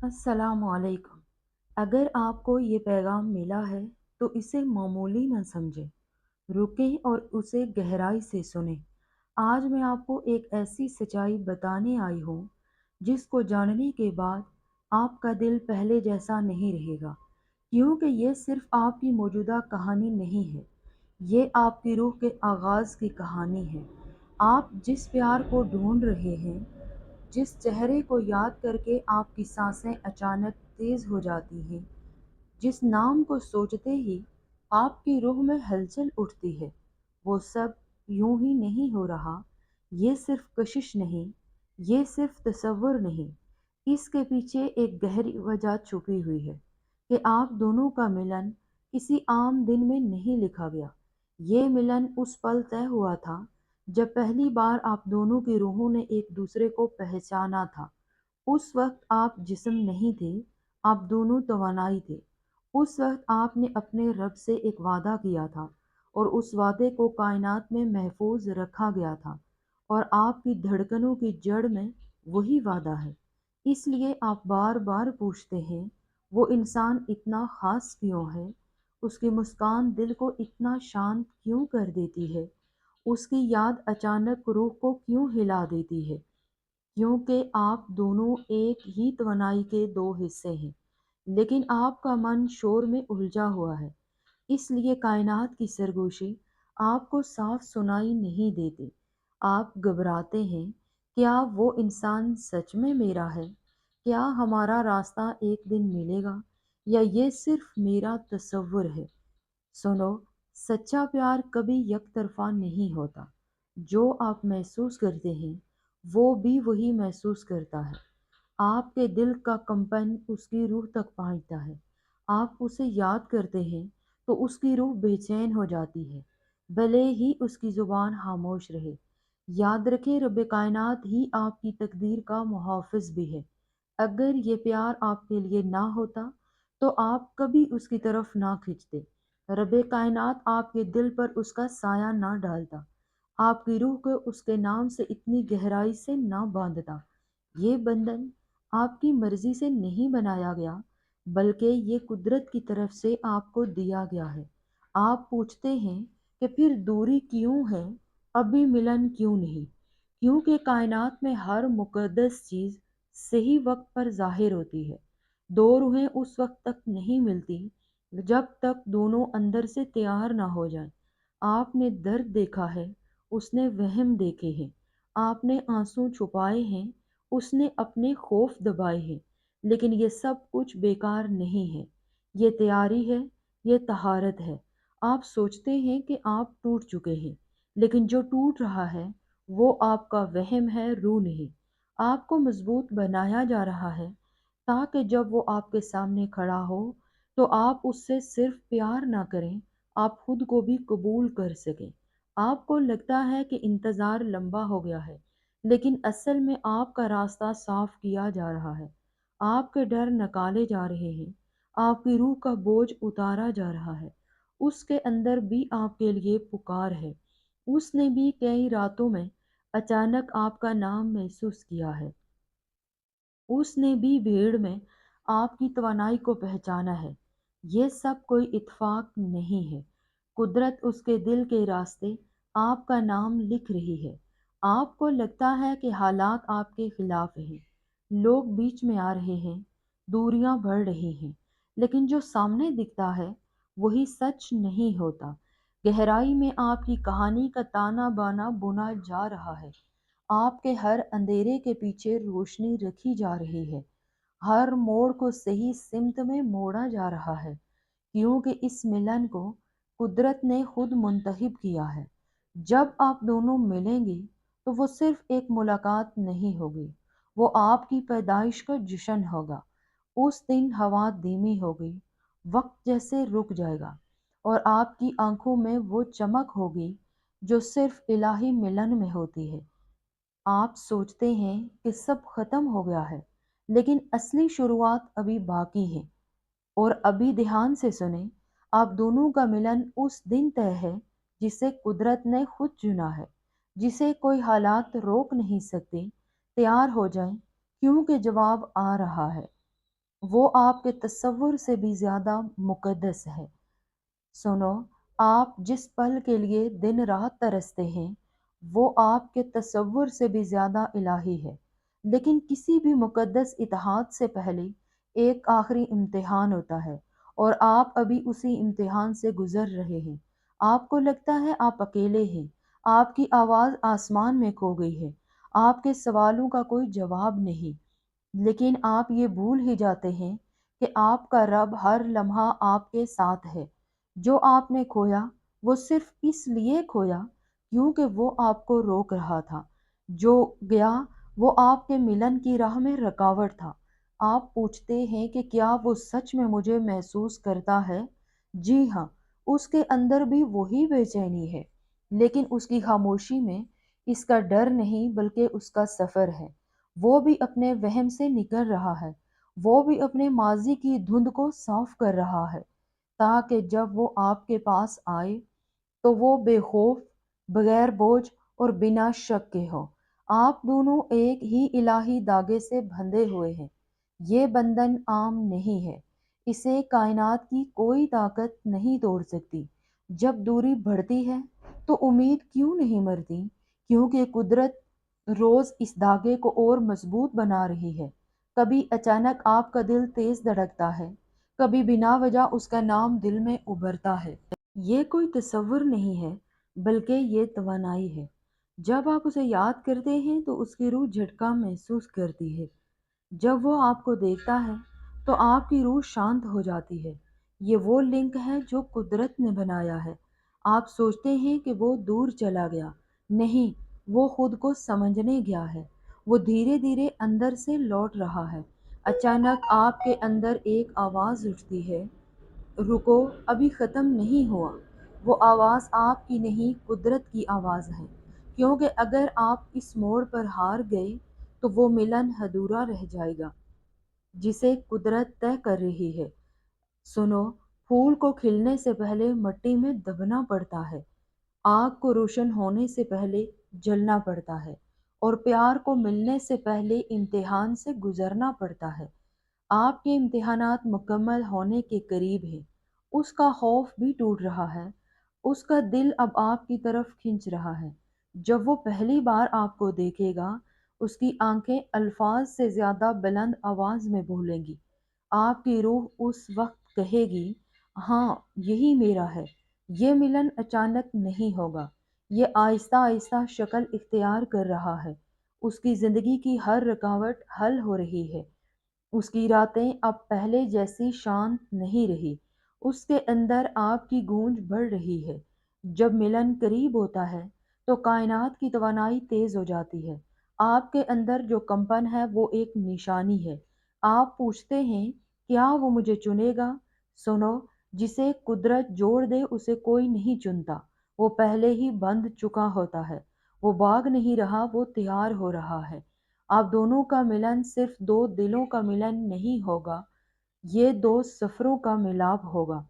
अस्सलाम वालेकुम। अगर आपको ये पैगाम मिला है तो इसे मामूली न समझें, रुकें और उसे गहराई से सुनें। आज मैं आपको एक ऐसी सच्चाई बताने आई हूँ जिसको जानने के बाद आपका दिल पहले जैसा नहीं रहेगा, क्योंकि ये सिर्फ आपकी मौजूदा कहानी नहीं है, ये आपकी रूह के आगाज़ की कहानी है। आप जिस प्यार को ढूंढ रहे हैं, जिस चेहरे को याद करके आपकी सांसें अचानक तेज हो जाती हैं, जिस नाम को सोचते ही आपकी रूह में हलचल उठती है, वो सब यूं ही नहीं हो रहा। ये सिर्फ कशिश नहीं, ये सिर्फ तसव्वुर नहीं, इसके पीछे एक गहरी वजह छुपी हुई है कि आप दोनों का मिलन किसी आम दिन में नहीं लिखा गया। ये मिलन उस पल तय हुआ था जब पहली बार आप दोनों की रूहों ने एक दूसरे को पहचाना था। उस वक्त आप जिस्म नहीं थे, आप दोनों तवानाई थे। उस वक्त आपने अपने रब से एक वादा किया था और उस वादे को कायनात में महफूज रखा गया था, और आपकी धड़कनों की जड़ में वही वादा है। इसलिए आप बार बार पूछते हैं, वो इंसान इतना खास क्यों है? उसकी मुस्कान दिल को इतना शांत क्यों कर देती है? उसकी याद अचानक रूह को क्यों हिला देती है? क्योंकि आप दोनों एक ही तवानाई के दो हिस्से हैं, लेकिन आपका मन शोर में उलझा हुआ है। इसलिए कायनात की सरगोशी आपको साफ सुनाई नहीं देती। आप घबराते हैं, क्या वो इंसान सच में मेरा है? क्या हमारा रास्ता एक दिन मिलेगा, या ये सिर्फ मेरा तसव्वुर है? सुनो, सच्चा प्यार कभी यकतरफा नहीं होता। जो आप महसूस करते हैं, वो भी वही महसूस करता है। आपके दिल का कंपन उसकी रूह तक पहुंचता है। आप उसे याद करते हैं तो उसकी रूह बेचैन हो जाती है, भले ही उसकी जुबान खामोश रहे। याद रखें, रब कायनात ही आपकी तकदीर का मुहाफिज भी है। अगर ये प्यार आपके लिए ना होता तो आप कभी उसकी तरफ ना खिंचते। रब कायनात आपके दिल पर उसका साया ना डालता, आपकी रूह को उसके नाम से इतनी गहराई से ना बांधता। ये बंधन आपकी मर्जी से नहीं बनाया गया, बल्कि ये कुदरत की तरफ से आपको दिया गया है। आप पूछते हैं कि फिर दूरी क्यों है, अभी मिलन क्यों नहीं? क्योंकि कायनात में हर मुकद्दस चीज़ सही वक्त पर ज़ाहिर होती है। दो रूहें उस वक्त तक नहीं मिलती जब तक दोनों अंदर से तैयार ना हो जाएं। आपने दर्द देखा है, उसने वहम देखे हैं। आपने आंसू छुपाए हैं, उसने अपने खौफ दबाए हैं। लेकिन ये सब कुछ बेकार नहीं है। ये तैयारी है, ये तहारत है। आप सोचते हैं कि आप टूट चुके हैं, लेकिन जो टूट रहा है वो आपका वहम है, रूह नहीं। आपको मजबूत बनाया जा रहा है ताकि जब वो आपके सामने खड़ा हो तो आप उससे सिर्फ प्यार ना करें, आप खुद को भी कबूल कर सकें। आपको लगता है कि इंतज़ार लंबा हो गया है, लेकिन असल में आपका रास्ता साफ किया जा रहा है। आपके डर नकाले जा रहे हैं, आपकी रूह का बोझ उतारा जा रहा है। उसके अंदर भी आपके लिए पुकार है। उसने भी कई रातों में अचानक आपका नाम महसूस किया है। उसने भी भीड़ में आपकी तवानाई को पहचाना है। ये सब कोई इत्तेफाक नहीं है। कुदरत उसके दिल के रास्ते आपका नाम लिख रही है। आपको लगता है कि हालात आपके खिलाफ हैं, लोग बीच में आ रहे हैं, दूरियां बढ़ रही हैं, लेकिन जो सामने दिखता है वही सच नहीं होता। गहराई में आपकी कहानी का ताना बाना बुना जा रहा है। आपके हर अंधेरे के पीछे रोशनी रखी जा रही है। हर मोड़ को सही सिमत में मोड़ा जा रहा है, क्योंकि इस मिलन को कुदरत ने खुद मुंतखब किया है। जब आप दोनों मिलेंगे तो वो सिर्फ एक मुलाकात नहीं होगी, वो आपकी पैदाइश का जश्न होगा। उस दिन हवा धीमी होगी, वक्त जैसे रुक जाएगा, और आपकी आंखों में वो चमक होगी जो सिर्फ इलाही मिलन में होती है। आप सोचते हैं कि सब खत्म हो गया है, लेकिन असली शुरुआत अभी बाकी है। और अभी ध्यान से सुने, आप दोनों का मिलन उस दिन तय है जिसे कुदरत ने खुद चुना है, जिसे कोई हालात रोक नहीं सकते। तैयार हो जाएं, क्योंकि जवाब आ रहा है। وہ آپ کے تصور سے بھی زیادہ مقدس ہے۔ سنو، آپ جس پل کے لیے دن رات ترستے ہیں وہ آپ کے تصور سے بھی زیادہ الہی ہے۔ لیکن کسی بھی مقدس اتحاد سے پہلے ایک آخری امتحان ہوتا ہے، اور آپ ابھی اسی امتحان سے گزر رہے ہیں۔ آپ کو لگتا ہے آپ اکیلے ہیں، آپ کی آواز آسمان میں کھو گئی ہے، آپ کے سوالوں کا کوئی جواب نہیں، لیکن آپ یہ بھول ہی جاتے ہیں کہ آپ کا رب ہر لمحہ آپ کے ساتھ ہے۔ جو آپ نے کھویا وہ صرف اس لیے کھویا کیونکہ وہ آپ کو روک رہا تھا۔ جو گیا وہ آپ کے ملن کی راہ میں رکاوٹ تھا۔ آپ پوچھتے ہیں کہ کیا وہ سچ میں مجھے محسوس کرتا ہے؟ جی ہاں، اس کے اندر بھی وہی بے چینی ہے، لیکن اس کی خاموشی میں اس کا ڈر نہیں بلکہ اس کا سفر ہے۔ وہ بھی اپنے وہم سے نکل رہا ہے، وہ بھی اپنے ماضی کی دھند کو صاف کر رہا ہے، تاکہ جب وہ آپ کے پاس آئے تو وہ بے خوف، بغیر بوجھ اور بنا شک کے ہو۔ آپ دونوں ایک ہی الہی دھاگے سے بندھے ہوئے ہیں۔ یہ بندھن عام نہیں ہے، اسے کائنات کی کوئی طاقت نہیں توڑ سکتی۔ جب دوری بڑھتی ہے تو امید کیوں نہیں مرتی؟ کیونکہ قدرت روز اس دھاگے کو اور مضبوط بنا رہی ہے۔ کبھی اچانک آپ کا دل تیز دھڑکتا ہے، کبھی بنا وجہ اس کا نام دل میں ابھرتا ہے۔ یہ کوئی تصور نہیں ہے بلکہ یہ توانائی ہے۔ جب آپ اسے یاد کرتے ہیں تو اس کی روح جھٹکا محسوس کرتی ہے۔ جب وہ آپ کو دیکھتا ہے تو آپ کی روح شانت ہو جاتی ہے۔ یہ وہ لنک ہے جو قدرت نے بنایا ہے۔ آپ سوچتے ہیں کہ وہ دور چلا گیا، نہیں، وہ خود کو سمجھنے گیا ہے۔ وہ دھیرے دھیرے اندر سے لوٹ رہا ہے۔ اچانک آپ کے اندر ایک آواز اٹھتی ہے، رکو، ابھی ختم نہیں ہوا۔ وہ آواز آپ کی نہیں، قدرت کی آواز ہے، کیونکہ اگر آپ اس موڑ پر ہار گئے تو وہ ملن ادھورا رہ جائے گا جسے قدرت طے کر رہی ہے۔ سنو، پھول کو کھلنے سے پہلے مٹی میں دبنا پڑتا ہے، آگ کو روشن ہونے سے پہلے جلنا پڑتا ہے، اور پیار کو ملنے سے پہلے امتحان سے گزرنا پڑتا ہے۔ آپ کے امتحانات مکمل ہونے کے قریب ہیں۔ اس کا خوف بھی ٹوٹ رہا ہے، اس کا دل اب آپ کی طرف کھنچ رہا ہے۔ جب وہ پہلی بار آپ کو دیکھے گا، اس کی آنکھیں الفاظ سے زیادہ بلند آواز میں بولیں گی۔ آپ کی روح اس وقت کہے گی، ہاں، یہی میرا ہے۔ یہ ملن اچانک نہیں ہوگا، یہ آہستہ آہستہ شکل اختیار کر رہا ہے۔ اس کی زندگی کی ہر رکاوٹ حل ہو رہی ہے۔ اس کی راتیں اب پہلے جیسی شانت نہیں رہی، اس کے اندر آپ کی گونج بڑھ رہی ہے۔ جب ملن قریب ہوتا ہے تو کائنات کی توانائی تیز ہو جاتی ہے۔ آپ کے اندر جو کمپن ہے وہ ایک نشانی ہے۔ آپ پوچھتے ہیں، کیا وہ مجھے چنے گا؟ سنو، جسے قدرت جوڑ دے اسے کوئی نہیں چنتا، وہ پہلے ہی بندھ چکا ہوتا ہے۔ وہ بھاگ نہیں رہا، وہ تیار ہو رہا ہے۔ آپ دونوں کا ملن صرف دو دلوں کا ملن نہیں ہوگا، یہ دو سفروں کا ملاپ ہوگا۔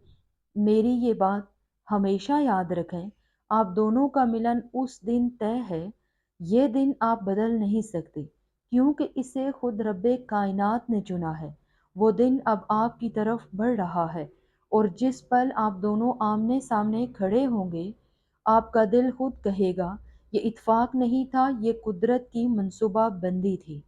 میری یہ بات ہمیشہ یاد رکھیں، آپ دونوں کا ملن اس دن طے ہے۔ یہ دن آپ بدل نہیں سکتے کیونکہ اسے خود رب کائنات نے چنا ہے۔ وہ دن اب آپ کی طرف بڑھ رہا ہے، اور جس پل آپ دونوں آمنے سامنے کھڑے ہوں گے، آپ کا دل خود کہے گا، یہ اتفاق نہیں تھا، یہ قدرت کی منصوبہ بندی تھی۔